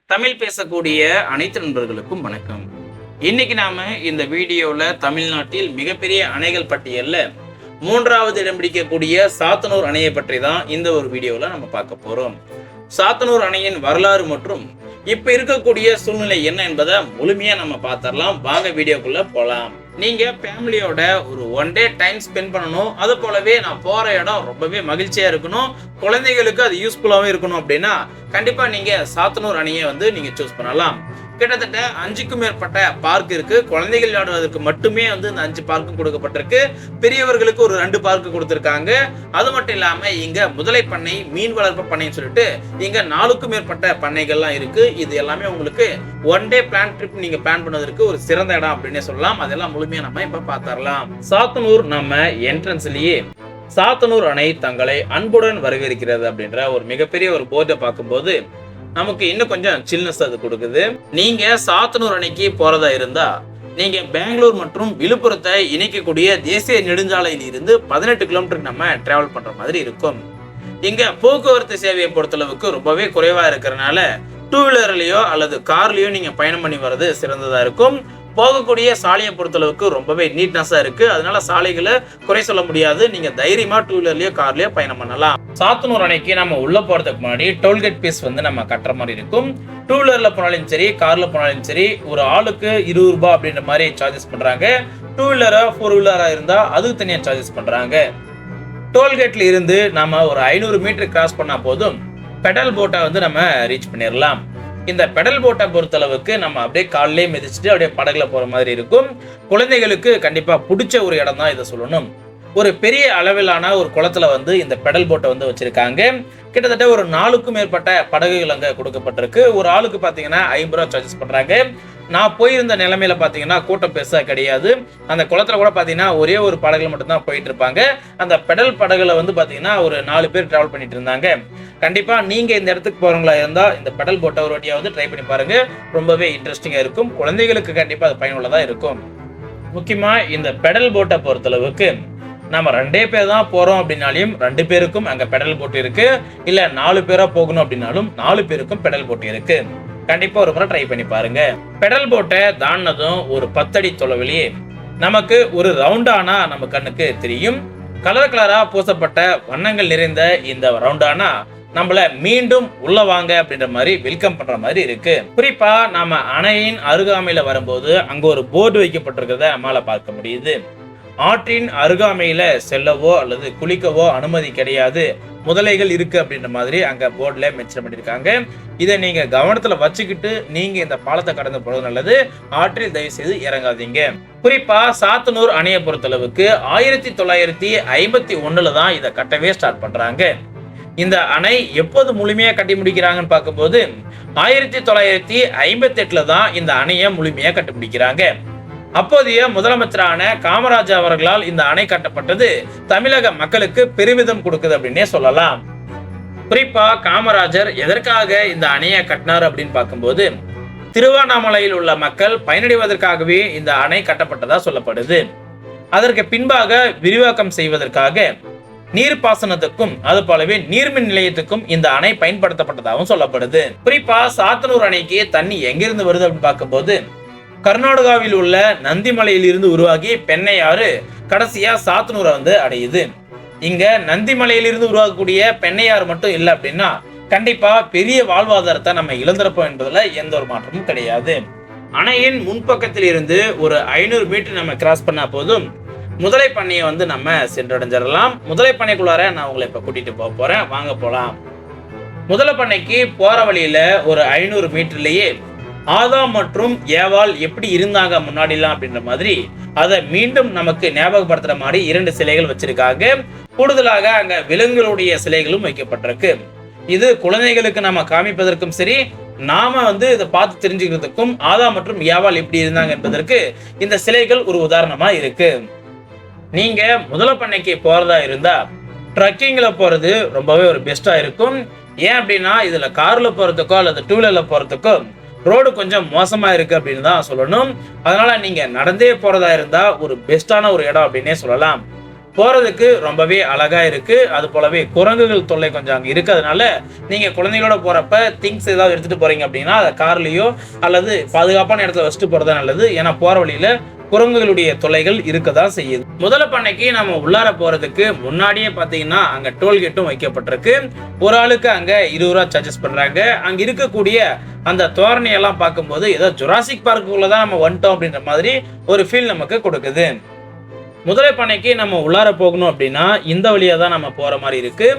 தமிழ் பேசக்கூடிய அனைத்து நண்பர்களுக்கும் வணக்கம். இன்னைக்கு நாம இந்த வீடியோல தமிழ்நாட்டில் மிகப்பெரிய அணைகள் பட்டியல்ல 3வது இடம் பிடிக்கக்கூடிய சாத்தனூர் அணையை பற்றி தான் இந்த ஒரு வீடியோல நம்ம பார்க்க போறோம். சாத்தனூர் அணையின் வரலாறு மற்றும் இப்ப இருக்கக்கூடிய சூழ்நிலை என்ன என்பதை முழுமையா நம்ம பார்த்துடலாம். வாங்க வீடியோக்குள்ள போலாம். நீங்க ஃபேமிலியோட ஒரு ஒன் டே டைம் ஸ்பெண்ட் பண்ணணும், அது போலவே நான் போற இடம் ரொம்பவே மகிழ்ச்சியா இருக்கணும், குழந்தைகளுக்கு அது யூஸ்ஃபுல்லாகவும் இருக்கணும் அப்படின்னா கண்டிப்பா நீங்க சாத்தனூர் அணையை நீங்க சூஸ் பண்ணலாம். கிட்டத்தட்ட 5க்கும் மேற்பட்ட பார்க் இருக்கு. குழந்தைகள் விளையாடுவதற்கு மட்டுமே இந்த 5 பார்க்கும் கொடுக்கப்பட்டிருக்கு. பெரியவர்களுக்கு ஒரு 2 பார்க் கொடுத்திருக்காங்க. அது மட்டும் இல்லாம இங்க முதலை பண்ணை, மீன் வளர்ப்பு பண்ணைன்னு சொல்லிட்டு இங்க 4க்கும் மேற்பட்ட பண்ணைகள்லாம் இருக்கு. இது எல்லாமே உங்களுக்கு ஒன் டே பிளான் ட்ரிப் நீங்க பிளான் பண்ணுவதற்கு ஒரு சிறந்த இடம் அப்படின்னு சொல்லலாம். அதெல்லாம் முழுமையா நம்ம இப்ப பாத்திரலாம். சாத்தனூர் நம்ம என்ட்ரன்ஸ்லயே சாத்தனூர் அணை தங்களை அன்புடன் வரவேற்கிறது அப்படின்ற ஒரு மிகப்பெரிய ஒரு போர்டை பார்க்கும்போது நமக்கு இன்னும் கொஞ்சம் சில்னஸ் அது கொடுக்குது. நீங்க சாத்தனூர் அணைக்கு போறதா இருந்தா நீங்க பெங்களூர் மற்றும் விழுப்புரத்தை இணைக்கக்கூடிய தேசிய நெடுஞ்சாலையில் இருந்து 18 கிலோமீட்டருக்கு நம்ம டிராவல் பண்ற மாதிரி இருக்கும். இங்க போக்குவரத்து சேவையை பொறுத்தளவுக்கு ரொம்பவே குறைவா இருக்கிறதுனால 2 வீலர்லயோ அல்லது கார்லயோ நீங்க பயணம் பண்ணி வர்றது சிறந்ததா இருக்கும். போகக்கூடிய சாலையை பொறுத்தளவுக்கு ரொம்பவே நீட்னஸா இருக்கு. அதனால சாலைகளை குறை சொல்ல முடியாது. நீங்க தைரியமா 2 வீலர்லயோ கார்லயோ பயணம் பண்ணலாம். சாத்தனூர் அணைக்கு நம்ம உள்ள போறதுக்கு முன்னாடி டோல்கேட் பீஸ் நம்ம கட்டுற மாதிரி இருக்கும். 2 வீலர்ல போனாலும் சரி, கார்ல போனாலும் சரி, ஒரு ஆளுக்கு 20 ரூபாய் அப்படின்ற மாதிரி சார்ஜஸ் பண்றாங்க. 2 வீலரா 4 வீலரா இருந்தா அதுக்கு தனியா சார்ஜஸ் பண்றாங்க. டோல்கேட்ல இருந்து நம்ம ஒரு 500 மீட்டர் கிராஸ் பண்ணா போதும் பெடல் போட்டை நம்ம ரீச் பண்ணிடலாம். இந்த பெடல் போட்டை பொறுத்தளவுக்கு நம்ம அப்படியே காலையிலே மிதிச்சுட்டு அப்படியே படகுல போற மாதிரி இருக்கும். குழந்தைகளுக்கு கண்டிப்பா பிடிச்ச ஒரு இடம் தான் இதை சொல்லணும். ஒரு பெரிய அளவிலான ஒரு குளத்துல இந்த பெடல் போட்டை வச்சிருக்காங்க. கிட்டத்தட்ட ஒரு 4க்கும் மேற்பட்ட படகுகள் அங்க கொடுக்கப்பட்டிருக்கு. ஒரு ஆளுக்கு பாத்தீங்கன்னா 50 ரூபாய் சார்ஜஸ் பண்றாங்க. நான் போயிருந்த நிலைமையில பாத்தீங்கன்னா கூட்டம் பெருசா கிடையாது. அந்த குளத்துல கூட பாத்தீங்கன்னா ஒரே ஒரு படகுல மட்டும் தான் போயிட்டு இருப்பாங்க. அந்த பெடல் படகுல பாத்தீங்கன்னா ஒரு 4 பேர் டிராவல் பண்ணிட்டு இருந்தாங்க. கண்டிப்பா நீங்க இந்த இடத்துக்கு போறவங்களா இருந்தா இந்த பெடல் போட்டை ஒரு வாட்டியாவது ட்ரை பண்ணி பாருங்க. ரொம்பவே இன்ட்ரெஸ்டிங்கா இருக்கும். குழந்தைகளுக்கு கண்டிப்பா அது பயனுள்ளதா இருக்கும். முக்கியமா இந்த பெடல் போட்டை பொறுத்தளவுக்கு நம்ம 2 பேர் தான் போறோம் அப்படின்னாலும் 2 பேருக்கும் அங்க பெடல் போட்டு இருக்கு. இல்ல 4 பேரா போகணும் அப்படின்னாலும் 4 பேருக்கும் பெடல் போட்டு இருக்கு. கண்டிப்பா ஒரு முறை ட்ரை பண்ணி பாருங்க. பெடல் போட்டை தாண்டதும் ஒரு 10 அடி தொலைவிலேயே நமக்கு ஒரு ரவுண்டானா நம்ம கண்ணுக்கு தெரியும். கலர் கலரா பூசப்பட்ட வண்ணங்கள் நிறைந்த இந்த ரவுண்டானா நம்மள மீண்டும் உள்ள வாங்க அப்படின்ற மாதிரி வெல்கம் பண்ற மாதிரி இருக்கு. குறிப்பா நாம அணையின் அருகாமையில வரும்போது அங்க ஒரு போர்டு வைக்கப்பட்டிருக்கிறத நம்மளால பார்க்க முடியுது. ஆற்றின் அருகாமையில செல்லவோ அல்லது குளிக்கவோ அனுமதி கிடையாது, முதலைகள் இருக்கு அப்படின்ற மாதிரி அங்க போர்டுல மென்ஷன் பண்ணிருக்காங்க. இதை நீங்க கவனத்துல வச்சுக்கிட்டு நீங்க இந்த பாலத்தை கடந்து போறது நல்லது. ஆற்றில் தயவு செய்து இறங்காதீங்க. குறிப்பா சாத்தனூர் அணையை பொறுத்தளவுக்கு 1951 தான் இதை கட்டவே ஸ்டார்ட் பண்றாங்க. இந்த அணை எப்போது முழுமையா கட்டி முடிக்கிறாங்கன்னு பார்க்கும்போது 1958 தான் இந்த அணையை முழுமையா கட்டி முடிக்கிறாங்க. அப்போதைய முதலமைச்சரான காமராஜ் அவர்களால் இந்த அணை கட்டப்பட்டது தமிழக மக்களுக்கு பெருமிதம் கொடுக்குது அப்படின்னே சொல்லலாம். குறிப்பா காமராஜர் எதற்காக இந்த அணையை கட்டினார் அப்படின்னு பார்க்கும்போது திருவண்ணாமலையில் உள்ள மக்கள் பயனடைவதற்காகவே இந்த அணை கட்டப்பட்டதா சொல்லப்படுது. அதற்கு பின்பாக விரிவாக்கம் செய்வதற்காக நீர்ப்பாசனத்துக்கும் அது போலவே நீர்மின் நிலையத்துக்கும் இந்த அணை பயன்படுத்தப்பட்டதாகவும் சொல்லப்படுது. குறிப்பா சாத்தனூர் அணைக்கு தண்ணி எங்கிருந்து வருது அப்படின்னு பார்க்கும்போது கர்நாடகாவில் உள்ள நந்திமலையில் இருந்து உருவாகி பெண்ணையாறு கடைசியா சாத்தனூரை அடையுது. இங்க நந்திமலையிலிருந்து உருவாகக்கூடிய பெண்ணையாறு மட்டும் இல்லை அப்படின்னா கண்டிப்பா பெரிய வாழ்வாதாரத்தை நம்ம இழந்திருப்போம் என்பதுல எந்த ஒரு மாற்றமும் கிடையாது. அணையின் முன்பக்கத்தில் இருந்து ஒரு 500 மீட்டர் நம்ம கிராஸ் பண்ணா போதும் முதலை பண்ணையை நம்ம சென்றடைஞ்சிடலாம். முதலை பண்ணைக்குள்ளார நான் உங்களை இப்ப கூட்டிட்டு போறேன். வாங்க போலாம். முதலை பண்ணைக்கு போற வழியில ஒரு 500 மீட்டர்லயே ஆதாம் மற்றும் ஏவாள் எப்படி இருந்தாங்க முன்னாடிலாம் அப்படின்ற மாதிரி அதை மீண்டும் நமக்கு ஞாபகப்படுத்துற மாதிரி 2 சிலைகள் வச்சிருக்காங்க. கூடுதலாக அங்க விலங்குகளுடைய சிலைகளும் வைக்கப்பட்டிருக்கு. இது குழந்தைகளுக்கு நம்ம காமிப்பதற்கும் சரி, நாம இதை பார்த்து தெரிஞ்சுக்கிறதுக்கும் ஆதாம் மற்றும் ஏவாள் எப்படி இருந்தாங்க என்பதற்கு இந்த சிலைகள் ஒரு உதாரணமா இருக்கு. நீங்க முதலை பண்ணைக்கு போறதா இருந்தா ட்ரக்கிங்ல போறது ரொம்பவே ஒரு பெஸ்டா இருக்கும். ஏன் அப்படின்னா இதுல கார்ல போறதுக்கோ அல்லது 2 வீலர்ல போறதுக்கோ ரோடு கொஞ்சம் மோசமா இருக்கு அப்படின்னு தான் சொல்லணும். அதனால நீங்க நடந்தே போறதா இருந்தா ஒரு பெஸ்டான ஒரு இடம் அப்படின்னே சொல்லலாம். போறதுக்கு ரொம்பவே அழகா இருக்கு. அது போலவே குரங்குகள் தொல்லை கொஞ்சம் அங்க இருக்கு. அதனால நீங்க குழந்தைகளோட போறப்ப திங்ஸ் ஏதாவது எடுத்துட்டு போறீங்க அப்படின்னா அதை கார்லயோ அல்லது பாதுகாப்பான இடத்துல வச்சுட்டு போறது நல்லது. ஏன்னா போற வழியில குரங்குகளுடைய தொல்லைகள் இருக்கதான் செய்யுது. முதல பண்ணைக்கு நம்ம உள்ளார போறதுக்கு முன்னாடியே பாத்தீங்கன்னா அங்க டோல்கேட்டும் வைக்கப்பட்டிருக்கு. ஒரு ஆளுக்கு அங்க 20 ரூபா சார்ஜஸ் பண்றாங்க. அங்க இருக்கக்கூடிய அந்த தோரணை எல்லாம் பார்க்கும்போது ஏதோ ஜுராசிக் பார்க்குள்ளதான் நம்ம வந்துட்டோம் அப்படின்ற மாதிரி ஒரு ஃபீல் நமக்கு கொடுக்குது. முதலை பண்ணைக்கு நம்ம உள்ளார போகணும் அப்படின்னா இந்த வழியா தான் நம்ம போற மாதிரி இருக்கு.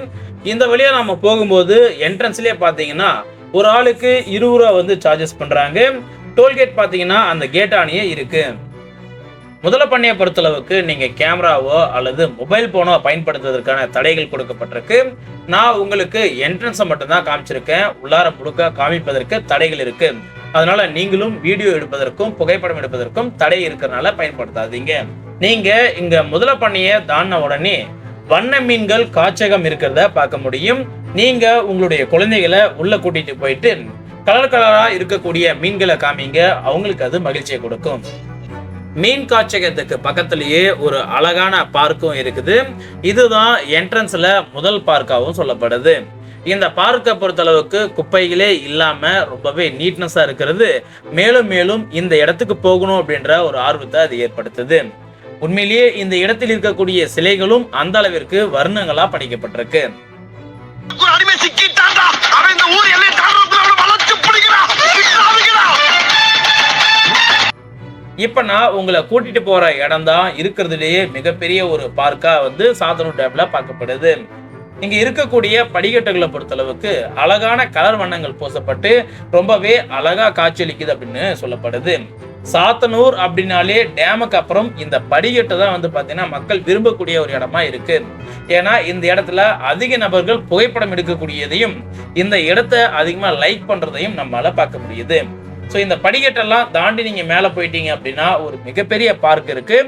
இந்த வழியா நம்ம போகும்போது என்ட்ரன்ஸ்லயே பாத்தீங்கன்னா ஒரு ஆளுக்கு 20 ரூபா வந்து சார்ஜஸ் பண்றாங்க. டோல்கேட் பாத்தீங்கன்னா அந்த கேட்டானியே இருக்கு. முதல பண்ணையை பொறுத்தளவுக்கு நீங்க கேமராவோ அல்லது மொபைல் போனோ பயன்படுத்துவதற்கான தடைகள் கொடுக்கப்பட்டிருக்கு. நான் உங்களுக்கு என்ட்ரன்ஸை மட்டும்தான் காமிச்சிருக்கேன். உள்ளார முழுக்க காமிப்பதற்கு தடைகள் இருக்கு. அதனால நீங்களும் வீடியோ எடுப்பதற்கும் புகைப்படம் எடுப்பதற்கும் தடை இருக்கிறதுனால பயன்படுத்தாதீங்க. நீங்க இங்க முதல பண்ணையை தாண்டின உடனே வண்ண மீன்கள் காட்சகம் இருக்கிறத பார்க்க முடியும். நீங்க உங்களுடைய குழந்தைகளை உள்ள கூட்டிட்டு போயிட்டு கலர் கலரா இருக்கக்கூடிய மீன்களை காமிங்க. அவங்களுக்கு அது மகிழ்ச்சியை கொடுக்கும். மீன் காட்சகத்துக்கு பக்கத்திலேயே ஒரு அழகான பார்க்கும் இருக்குது. இதுதான் என்ட்ரன்ஸ்ல முதல் பார்க்காவும் சொல்லப்படுது. இந்த பார்க்கை பொறுத்தளவுக்கு குப்பைகளே இல்லாம ரொம்பவே நீட்னஸா இருக்கிறது. மேலும் மேலும் இந்த இடத்துக்கு போகணும் அப்படின்ற ஒரு ஆர்வத்தை அது ஏற்படுத்துது. உண்மையிலேயே இந்த இடத்தில் இருக்கக்கூடிய சிலைகளும் அந்த அளவிற்கு வர்ணங்களா படைக்கப்பட்டிருக்கு. இப்ப நான் உங்களை கூட்டிட்டு போற இடம் தான் இருக்கிறதுலேயே மிகப்பெரிய ஒரு பார்க்கா வந்து சாத்தனூர் டேம்ல பார்க்கப்படுது. இங்க இருக்கக்கூடிய படிக்கட்டுகளை பொறுத்தளவுக்கு அழகான கலர் வண்ணங்கள் பூசப்பட்டு ரொம்பவே அழகா காட்சியளிக்குது அப்படின்னு சொல்லப்படுது. சாத்தனூர் அப்படின்னாலே டேமுக்கு அப்புறம் இந்த படிக்கட்டு தான் வந்து பாத்தீங்கன்னா மக்கள் விரும்பக்கூடிய ஒரு இடமா இருக்கு. ஏன்னா இந்த இடத்துல அதிக நபர்கள் புகைப்படம் எடுக்கக்கூடியதையும் இந்த இடத்தை அதிகமா லைக் பண்றதையும் நம்மளால பார்க்க முடியுது. ஸோ இந்த படிக்கட்டெல்லாம் தாண்டி நீங்க மேல போயிட்டீங்க அப்படின்னா ஒரு மிகப்பெரிய பார்க் இருக்கு.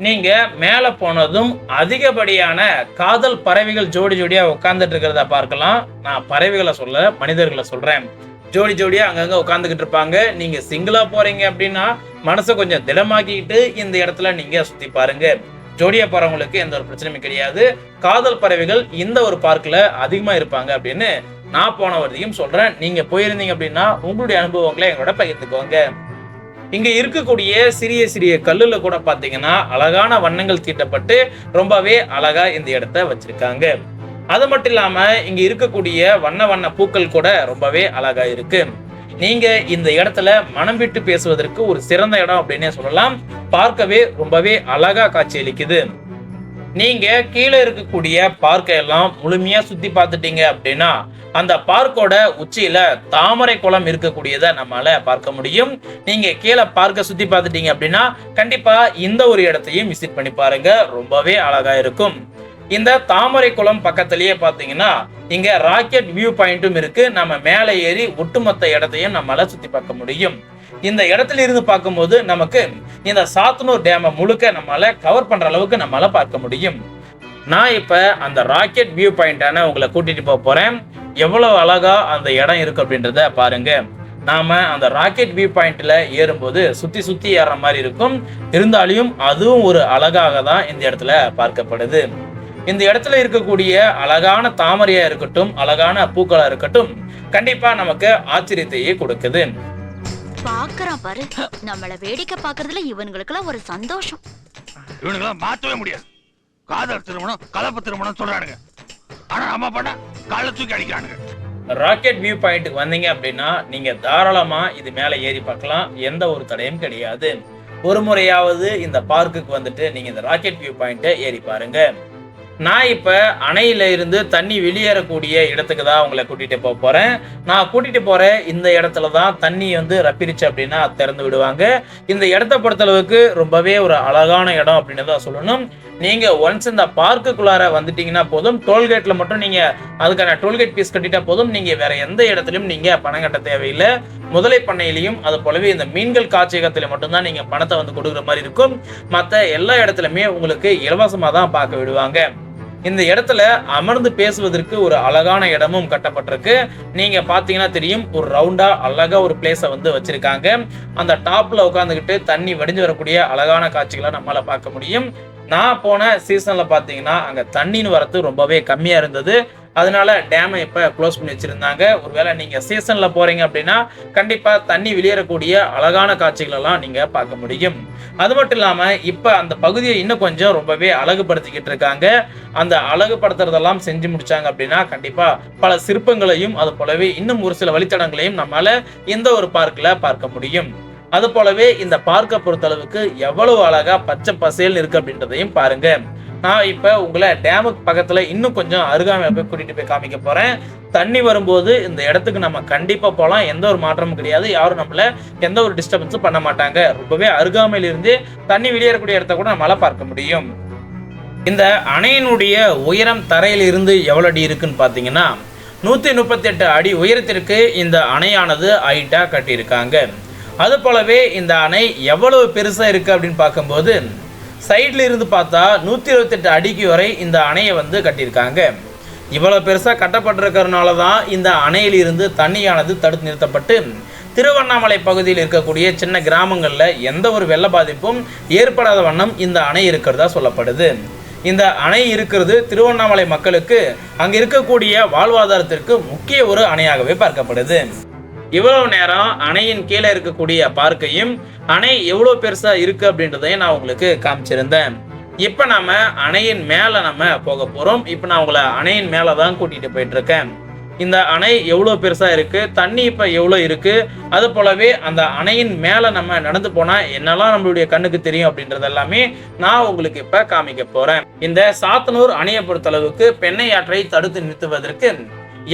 நீங்க மேல போனதும் அதிகப்படியான காதல் பறவைகள் ஜோடி ஜோடியா உட்கார்ந்துட்டு இருக்கிறத பார்க்கலாம். நான் பறவைகளை சொல்ல மனிதர்களை சொல்றேன். ஜோடி ஜோடியா அங்கங்க உட்காந்துக்கிட்டு இருப்பாங்க. நீங்க சிங்கிளா போறீங்க அப்படின்னா மனசை கொஞ்சம் திடமாக்கிட்டு இந்த இடத்துல நீங்க சுத்தி பாருங்க. ஜோடியா போறவங்களுக்கு எந்த ஒரு பிரச்சனையும் கிடையாது. காதல் பறவைகள் இந்த ஒரு பார்க்ல அதிகமா இருப்பாங்க அப்படின்னு நான் போன வரையும் சொல்றேன். நீங்க போயிருந்தீங்க அப்படின்னா உங்களுடைய அனுபவங்களை எங்களோட பகிர்ந்துக்கோங்க. இங்க இருக்கக்கூடிய சிறிய சிறிய கல்லுல கூட பாத்தீங்கன்னா அழகான வண்ணங்கள் தீட்டப்பட்டு ரொம்பவே அழகா இந்த இடத்த வச்சிருக்காங்க. அது மட்டும் இல்லாம இங்க இருக்கக்கூடிய வண்ண வண்ண பூக்கள் கூட ரொம்பவே அழகா இருக்கு. நீங்க இந்த இடத்துல மனம் விட்டு பேசுவதற்கு ஒரு சிறந்த இடம் அப்படின்னே சொல்லலாம். பார்க்கவே ரொம்பவே அழகா காட்சியளிக்குது. நீங்க கீழே இருக்கக்கூடிய பார்க்கை எல்லாம் முழுமையா சுத்தி பார்த்துட்டீங்க அப்படின்னா அந்த பார்க்கோட உச்சியில தாமரை குளம் இருக்கக்கூடியதை நம்மளால பார்க்க முடியும். நீங்க கீழே பார்க்க சுத்தி பார்த்துட்டீங்க அப்படின்னா கண்டிப்பா இந்த ஒரு இடத்தையும் விசிட் பண்ணி பாருங்க. ரொம்பவே அழகா இருக்கும். இந்த தாமரை குளம் பக்கத்திலேயே பாத்தீங்கன்னா இங்க ராக்கெட் வியூ பாயிண்ட்டும் இருக்கு. நம்ம மேலே ஏறி ஒட்டுமொத்த இடத்தையும் நம்மளால சுத்தி பார்க்க முடியும். இந்த இடத்துல இருந்து பார்க்கும்போது நமக்கு இந்த சாத்தனூர் டேமை முழுக்க நம்மளால கவர் பண்ற அளவுக்கு நம்மளால பார்க்க முடியும். நான் இப்ப அந்த ராக்கெட் வியூ பாயிண்டான உங்களை கூட்டிட்டு போக போறேன். எவ்வளவு அழகா அந்த இடம் இருக்கு அப்படின்றத பாருங்க. நாம அந்த ராக்கெட் வியூ பாயிண்ட்ல ஏறும்போது சுத்தி சுத்தி ஏற மாதிரி இருக்கும். இருந்தாலும் அதுவும் ஒரு அழகாக தான் இந்த இடத்துல பார்க்கப்படுது. இந்த இடத்துல இருக்கக்கூடிய அழகான தாமரையா இருக்கட்டும், அழகான பூக்களா இருக்கட்டும், கண்டிப்பா நமக்கு ஆச்சரியத்தையே கொடுக்குது. பாக்குறான் பாரு, நம்மள வேடிக்கை பாக்குறதுல இவனுங்களுக்கெல்லாம் ஒரு சந்தோஷம். இவனுங்களாம் மாத்தவே முடியாது. காதல் திருமணம் கலப்பு திருமணம் சொல்றானுங்க. ஆனா நம்ம பண்ண காலை தூக்கி அடிக்கிறானுங்க. ராக்கெட் வியூ பாயிண்ட்டுக்கு வந்தீங்க அப்படின்னா நீங்க தாராளமா இது மேல ஏறி பார்க்கலாம். எந்த ஒரு தடையும் கிடையாது. ஒரு முறையாவது இந்த பார்க்குக்கு வந்துட்டு நீங்க இந்த ராக்கெட் வியூ பாயிண்ட்டை ஏறி பாருங்க. நான் இப்ப அணையில இருந்து தண்ணி வெளியேறக்கூடிய இடத்துக்கு தான் உங்களை கூட்டிட்டு போக போறேன். நான் கூட்டிட்டு போற இந்த இடத்துல தான் தண்ணி வந்து ரப்பிரிச்சு அப்படின்னா திறந்து விடுவாங்க. இந்த இடத்த பொறுத்தளவுக்கு ரொம்பவே ஒரு அழகான இடம் அப்படின்னு தான் சொல்லணும். நீங்க ஒன்ஸ் இந்த பார்க்குள்ளார வந்துட்டீங்கன்னா போதும், டோல்கேட்ல மட்டும் நீங்க அதுக்கான டோல்கேட் பீஸ் கட்டிட்டா போதும். நீங்க வேற எந்த இடத்துலயும் நீங்க பணம் கட்ட தேவையில்லை. முதலை பண்ணையிலையும் அது போலவே இந்த மீன்கள் காட்சியகத்துல மட்டும்தான் நீங்க பணத்தை வந்து கொடுக்குற மாதிரி இருக்கும். மற்ற எல்லா இடத்துலயுமே உங்களுக்கு இலவசமா தான் பார்க்க விடுவாங்க. இந்த இடத்துல அமர்ந்து பேசுவதற்கு ஒரு அழகான இடமும் கட்டப்பட்டிருக்கு. நீங்க பாத்தீங்கன்னா தெரியும், ஒரு ரவுண்டா அழகா ஒரு பிளேஸை வந்து வச்சிருக்காங்க. அந்த டாப்ல உட்காந்துக்கிட்டு தண்ணி வடிஞ்சு வரக்கூடிய அழகான காட்சிகளை நம்மளால பார்க்க முடியும். நான் போன சீசன்ல பாத்தீங்கன்னா அங்க தண்ணின்னு வரது ரொம்பவே கம்மியா இருந்தது. அதனால டேமை இப்ப க்ளோஸ் பண்ணி வச்சிருந்தாங்க. ஒருவேளை நீங்க சீசன்ல போறீங்க அப்படின்னா கண்டிப்பா தண்ணி வெளியேறக்கூடிய அழகான காட்சிகள் எல்லாம் நீங்க பார்க்க முடியும். அது மட்டும் இல்லாம இப்ப அந்த பகுதியை இன்னும் கொஞ்சம் ரொம்பவே அழகுபடுத்திக்கிட்டு இருக்காங்க. அந்த அழகுபடுத்துறதெல்லாம் செஞ்சு முடிச்சாங்க அப்படின்னா கண்டிப்பா பல சிற்பங்களையும் அது போலவே இன்னும் ஒரு சில வழித்தடங்களையும் நம்மளால இந்த ஒரு பார்க்ல பார்க்க முடியும். அது போலவே இந்த பார்க்க பொறுத்தளவுக்கு எவ்வளவு அழகா பச்சை பசேல் இருக்கு அப்படின்றதையும் பாருங்க. நான் இப்ப உங்களை டேமுக்கு பக்கத்துல இன்னும் கொஞ்சம் அருகாமையில போய் கூட்டிட்டு போய் காமிக்க போறேன். தண்ணி வரும்போது இந்த இடத்துக்கு நம்ம கண்டிப்பா போகலாம். எந்த ஒரு மாற்றமும் கிடையாது. யாரும் நம்மள எந்த ஒரு டிஸ்டர்பன்ஸும் பண்ண மாட்டாங்க. ரொம்பவே அருகாமையில இருந்து தண்ணி வெளியேறக்கூடிய இடத்த கூட நம்மளால பார்க்க முடியும். இந்த அணையினுடைய உயரம் தரையில இருந்து எவ்வளவு அடி இருக்குன்னு பாத்தீங்கன்னா 138 அடி உயரத்திற்கு இந்த அணையானது ஹைட்டா கட்டியிருக்காங்க. அது போலவே இந்த அணை எவ்வளவு பெருசா இருக்கு அப்படின்னு பார்க்கும்போது சைட்ல இருந்து பார்த்தா 128 அடிக்கு வரை இந்த அணையை வந்து கட்டியிருக்காங்க. இவ்வளவு பெருசா கட்டப்பட்டிருக்கிறதுனால தான் இந்த அணையிலிருந்து தண்ணியானது தடுத்து நிறுத்தப்பட்டு திருவண்ணாமலை பகுதியில் இருக்கக்கூடிய சின்ன கிராமங்கள்ல எந்த ஒரு வெள்ள பாதிப்பும் ஏற்படாத வண்ணம் இந்த அணை இருக்கிறதா சொல்லப்படுது. இந்த அணை இருக்கிறது திருவண்ணாமலை மக்களுக்கு அங்க இருக்கக்கூடிய வாழ்வாதாரத்திற்கு முக்கிய ஒரு அணையாகவே பார்க்கப்படுது. இவ்வளவு நேரம் அணையின் கீழே இருக்கக்கூடிய பார்க்கையும் அணை எவ்வளவு பெருசா இருக்கு அப்படின்றதையும் நான் உங்களுக்கு காமிச்சிருந்தேன். இப்ப நாம அணையின் மேல நம்ம போக போறோம். இப்ப நான் உங்களை அணையின் மேலதான் கூட்டிட்டு போயிட்டு இருக்கேன். இந்த அணை எவ்வளவு பெருசா இருக்கு, தண்ணி இப்ப எவ்வளவு இருக்கு, அது போலவே அந்த அணையின் மேல நம்ம நடந்து போனா என்னெல்லாம் நம்மளுடைய கண்ணுக்கு தெரியும் அப்படின்றது எல்லாமே நான் உங்களுக்கு இப்ப காமிக்க போறேன். இந்த சாத்தனூர் அணையை பொறுத்தளவுக்கு பெண்ணை ஆற்றை தடுத்து நிறுத்துவதற்கு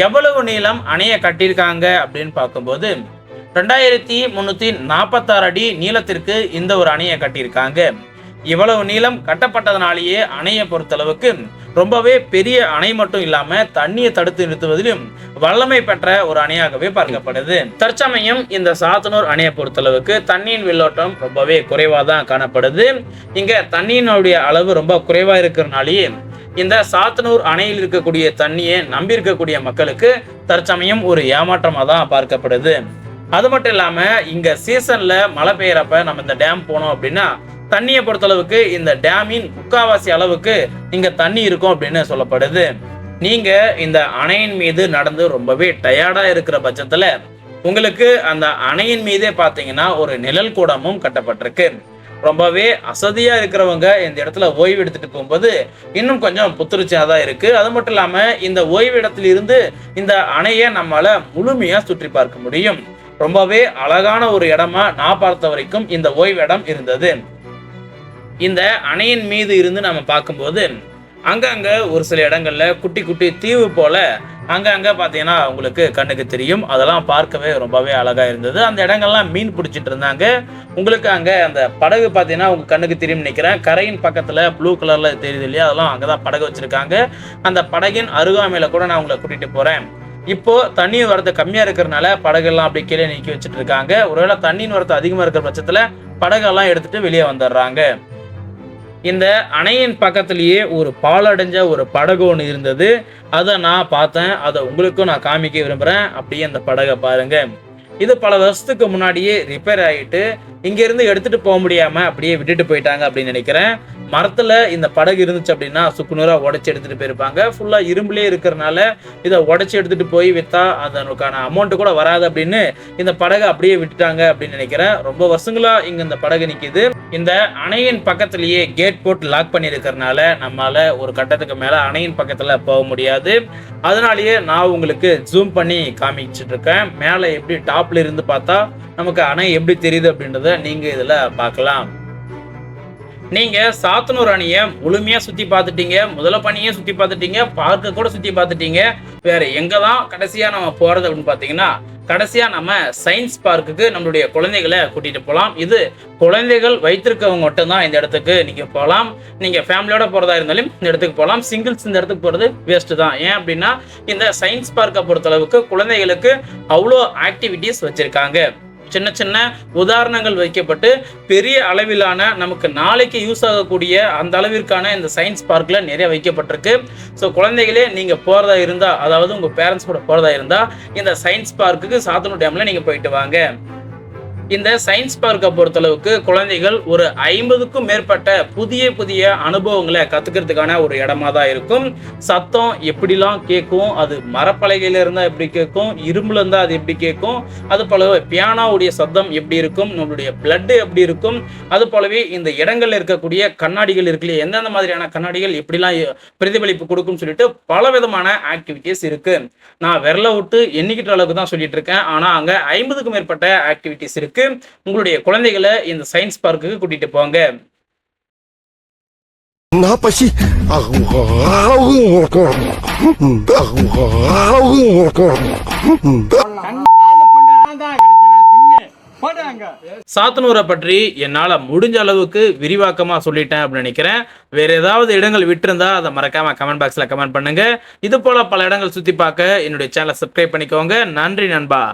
எவ்வளவு நீளம் அணையை கட்டியிருக்காங்க அப்படின்னு பார்க்கும்போது 2346 அடி நீளத்திற்கு இந்த ஒரு அணையை கட்டியிருக்காங்க. இவ்வளவு நீளம் கட்டப்பட்டதனாலேயே அணையை பொறுத்தளவுக்கு ரொம்பவே பெரிய அணை மட்டும் இல்லாம தண்ணியை தடுத்து நிறுத்துவதிலும் வல்லமை பெற்ற ஒரு அணையாகவே பார்க்கப்படுது. தற்சமயம் இந்த சாத்தனூர் அணையை பொறுத்தளவுக்கு தண்ணியின் வெள்ளோட்டம் ரொம்பவே குறைவா தான் காணப்படுது. இங்க தண்ணியினுடைய அளவு ரொம்ப குறைவா இருக்கிறதுனாலேயே இந்த சாத்தனூர் அணையில் இருக்கக்கூடிய தண்ணியை நம்பி இருக்கக்கூடிய மக்களுக்கு தற்சமயம் ஒரு ஏமாற்றமா தான் பார்க்கப்படுது. அது மட்டும் இல்லாம இங்க சீசன்ல மழை பெய்யறப்ப நம்ம இந்த டேம் போனோம் அப்படின்னா தண்ணியை பொறுத்தளவுக்கு இந்த டேமின் முக்காவாசி அளவுக்கு இங்க தண்ணி இருக்கும் அப்படின்னு சொல்லப்படுது. நீங்க இந்த அணையின் மீது நடந்து ரொம்பவே டயர்டா இருக்கிற பட்சத்துல உங்களுக்கு அந்த அணையின் மீதே பாத்தீங்கன்னா ஒரு நிழல் கூடமும் கட்டப்பட்டிருக்கு. ரொம்பவே அசதியா இருக்கிறவங்க இந்த இடத்துல ஓய்வு எடுத்துட்டு போகும்போது இன்னும் கொஞ்சம் புத்துணர்ச்சியா தான் இருக்கு. அது மட்டும் இல்லாம இந்த ஓய்வு இடத்துல இருந்து இந்த அணையை நம்மளால முழுமையா சுற்றி பார்க்க முடியும். ரொம்பவே அழகான ஒரு இடமா நான் பார்த்த வரைக்கும் இந்த ஓய்வு இடம் இருந்தது. இந்த அணையின் மீது இருந்து நம்ம பார்க்கும்போது அங்கங்க ஒரு சில இடங்கள்ல குட்டி குட்டி தீவு போல அங்கங்க பாத்தீங்கன்னா உங்களுக்கு கண்ணுக்கு தெரியும். அதெல்லாம் பார்க்கவே ரொம்பவே அழகா இருந்தது. அந்த இடங்கள்லாம் மீன் பிடிச்சிட்டு இருந்தாங்க. உங்களுக்கு அங்க அந்த படகு பாத்தீங்கன்னா உங்க கண்ணுக்கு தெரியும் நினைக்கிறேன். கரையின் பக்கத்துல ப்ளூ கலர்ல தெரியுது இல்லையா, அதெல்லாம் அங்கதான் படகு வச்சிருக்காங்க. அந்த படகின் அருகாமையில கூட நான் உங்களை கூட்டிட்டு போறேன். இப்போ தண்ணி வரது கம்மியா இருக்கிறதுனால படகெல்லாம் அப்படி கீழே நீக்கி வச்சுட்டு இருக்காங்க. ஒருவேளை தண்ணியின் வரத்து அதிகமா இருக்கிற பட்சத்துல படகெல்லாம் எடுத்துட்டு வெளியே வந்துடுறாங்க. இந்த அணையின் பக்கத்திலேயே ஒரு பாலடைஞ்ச ஒரு படகு ஒன்று இருந்தது. அதை நான் பார்த்தேன். அதை உங்களுக்கும் நான் காமிக்க விரும்புகிறேன். அப்படியே அந்த படகை பாருங்க. இது பல வருஷத்துக்கு முன்னாடியே ரிப்பேர் ஆகிட்டு இங்கேருந்து எடுத்துகிட்டு போக முடியாமல் அப்படியே விட்டுட்டு போயிட்டாங்க அப்படின்னு நினைக்கிறேன். மரத்தில் இந்த படகு இருந்துச்சு அப்படின்னா சுக்குநூறாக உடச்சி எடுத்துகிட்டு போயிருப்பாங்க. ஃபுல்லாக இரும்புலே இருக்கிறனால இதை உடச்சி எடுத்துகிட்டு போய் விற்றா அதனுக்கான அமௌண்ட்டு கூட வராது அப்படின்னு இந்த படகை அப்படியே விட்டுட்டாங்க அப்படின்னு நினைக்கிறேன். ரொம்ப வருஷங்களாக இங்கே இந்த படகு நிற்கிது. இந்த அணையின் பக்கத்திலேயே கேட் போட்டு லாக் பண்ணி இருக்கிறதுனால நம்மளால ஒரு கட்டத்துக்கு மேலே அணையின் பக்கத்தில் போக முடியாது. அதனாலேயே நான் உங்களுக்கு ஜூம் பண்ணி காமிச்சிட்டு இருக்கேன். மேலே எப்படி டாப்ல இருந்து பார்த்தா நமக்கு அணை எப்படி தெரியுது அப்படின்றத நீங்க இதுல பார்க்கலாம். நீங்க சாத்தனூர் அணையை முழுமையா சுத்தி பார்த்துட்டீங்க, முதல பணியை சுத்தி பார்த்துட்டீங்க, பார்க்க கூட சுத்தி பார்த்துட்டீங்க. வேற எங்கதான் கடைசியா நம்ம போறது அப்படின்னு பாத்தீங்கன்னா கடைசியா நம்ம சயின்ஸ் பார்க்குக்கு நம்மளுடைய குழந்தைகளை கூட்டிட்டு போகலாம். இது குழந்தைகள் வைத்திருக்கவங்க மட்டும்தான் இந்த இடத்துக்கு நீங்க போகலாம். நீங்க ஃபேமிலியோட போறதா இருந்தாலும் இந்த இடத்துக்கு போகலாம். சிங்கிள்ஸ் இந்த இடத்துக்கு போறது வேஸ்ட் தான். ஏன் அப்படின்னா இந்த சயின்ஸ் பார்க்கை பொறுத்தளவுக்கு குழந்தைகளுக்கு அவ்வளோ ஆக்டிவிட்டிஸ் வச்சிருக்காங்க. சின்ன சின்ன உதாரணங்கள் வைக்கப்பட்டு பெரிய அளவிலான நமக்கு நாளைக்கு யூஸ் ஆகக்கூடிய அந்த அளவிற்கான இந்த சயின்ஸ் பார்க்ல நிறைய வைக்கப்பட்டிருக்கு. ஸோ குழந்தைகளே நீங்க போறதா இருந்தா, அதாவது உங்க பேரண்ட்ஸ் கூட போறதா இருந்தா இந்த சயின்ஸ் பார்க்குக்கு சாத்தனூர் டேம்ல நீங்க போயிட்டு வாங்க. இந்த சயின்ஸ் பார்க்கை பொறுத்தளவுக்கு குழந்தைகள் ஒரு 50க்கும் மேற்பட்ட புதிய அனுபவங்களை கத்துக்கிறதுக்கான ஒரு இடமா தான் இருக்கும். சத்தம் எப்படிலாம் கேட்கும், அது மரப்பலகையில இருந்தா எப்படி கேட்கும், இரும்புல இருந்தா அது எப்படி கேட்கும், அது போலவே பியானோவுடைய சத்தம் எப்படி இருக்கும், நம்மளுடைய பிளட் எப்படி இருக்கும், அது போலவே இந்த இடங்கள்ல இருக்கக்கூடிய கண்ணாடிகள் இருக்குல்லையே, எந்தெந்த மாதிரியான கண்ணாடிகள் எப்படிலாம் பிரதிபலிப்பு கொடுக்கும் சொல்லிட்டு பல விதமான ஆக்டிவிட்டிஸ் இருக்கு. நான் விரல விட்டு எண்ணிக்கிட்ட அளவுக்கு தான் சொல்லிட்டு இருக்கேன். ஆனா அங்க 50க்கும் மேற்பட்ட ஆக்டிவிட்டிஸ் இருக்கு. உங்களுடைய குழந்தைகளை இந்த சயின்ஸ் பார்க்குக்கு கூட்டிட்டு போங்க. சாத்தனூரை பற்றி என்னால முடிஞ்ச அளவுக்கு விரிவாக்கமா சொல்லிட்டேன் அப்படின்னு நினைக்கிறேன். வேற ஏதாவது இடங்கள் விட்டிருந்தா அதை மறக்காம கமெண்ட் பாக்ஸ்ல கமெண்ட் பண்ணுங்க. இது போல பல இடங்கள் சுத்தி பார்க்க என்னுடைய சேனலை சப்ஸ்கிரைப் பண்ணிக்கோங்க. நன்றி நண்பா.